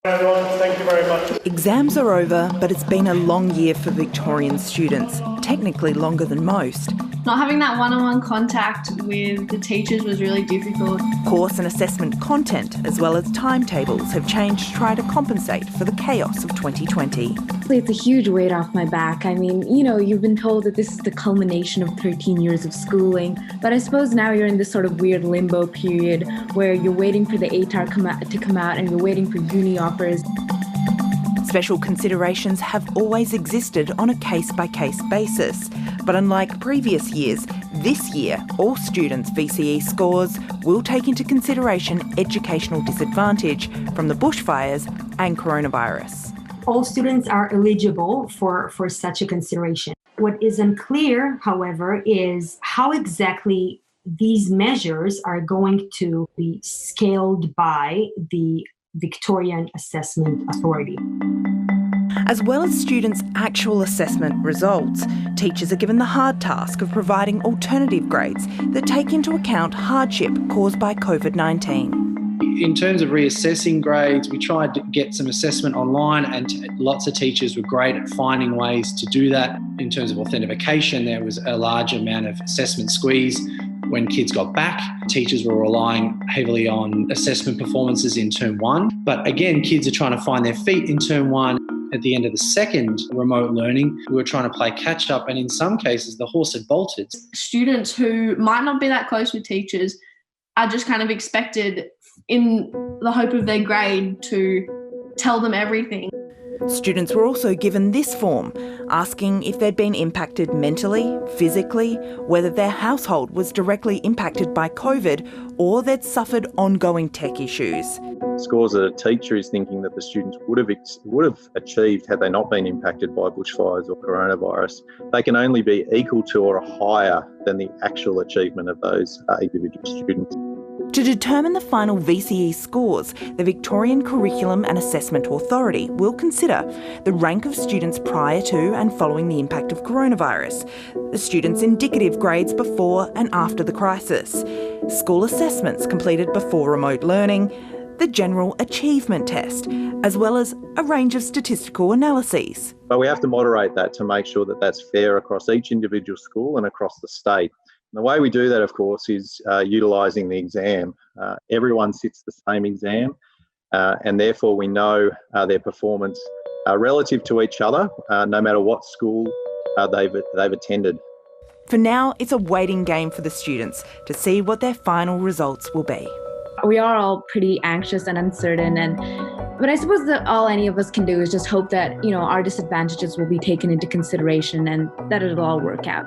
Everyone, thank you very much. Exams are over, but it's been a long year for Victorian students, technically longer than most. Not having that one-on-one contact with the teachers was really difficult. Course and assessment content, as well as timetables, have changed to try to compensate for the chaos of 2020. It's a huge weight off my back. I mean, you've been told that this is the culmination of 13 years of schooling, but I suppose now you're in this sort of weird limbo period where you're waiting for the ATAR to come out and you're waiting for uni offers. Special considerations have always existed on a case-by-case basis, but unlike previous years, this year all students' VCE scores will take into consideration educational disadvantage from the bushfires and coronavirus. All students are eligible for such a consideration. What is unclear, however, is how exactly these measures are going to be scaled by the Victorian Assessment Authority. As well as students' actual assessment results, teachers are given the hard task of providing alternative grades that take into account hardship caused by COVID-19. In terms of reassessing grades, we tried to get some assessment online and lots of teachers were great at finding ways to do that. In terms of authentication, there was a large amount of assessment squeeze. When kids got back, teachers were relying heavily on assessment performances in term one. But again, kids are trying to find their feet in term one. At the end of the second remote learning, we were trying to play catch up, and in some cases, the horse had bolted. Students who might not be that close with teachers are just kind of expected, in the hope of their grade, to tell them everything. Students were also given this form, asking if they'd been impacted mentally, physically, whether their household was directly impacted by COVID or they'd suffered ongoing tech issues. Scores that a teacher is thinking that the students would have achieved had they not been impacted by bushfires or coronavirus, they can only be equal to or higher than the actual achievement of those individual students. To determine the final VCE scores, the Victorian Curriculum and Assessment Authority will consider the rank of students prior to and following the impact of coronavirus, the students' indicative grades before and after the crisis, school assessments completed before remote learning, the General Achievement Test, as well as a range of statistical analyses. But we have to moderate that to make sure that that's fair across each individual school and across the state. The way we do that, of course, is utilising the exam. Everyone sits the same exam, and therefore we know their performance relative to each other, no matter what school they've attended. For now, it's a waiting game for the students to see what their final results will be. We are all pretty anxious and uncertain, but I suppose that all any of us can do is just hope that, our disadvantages will be taken into consideration and that it'll all work out.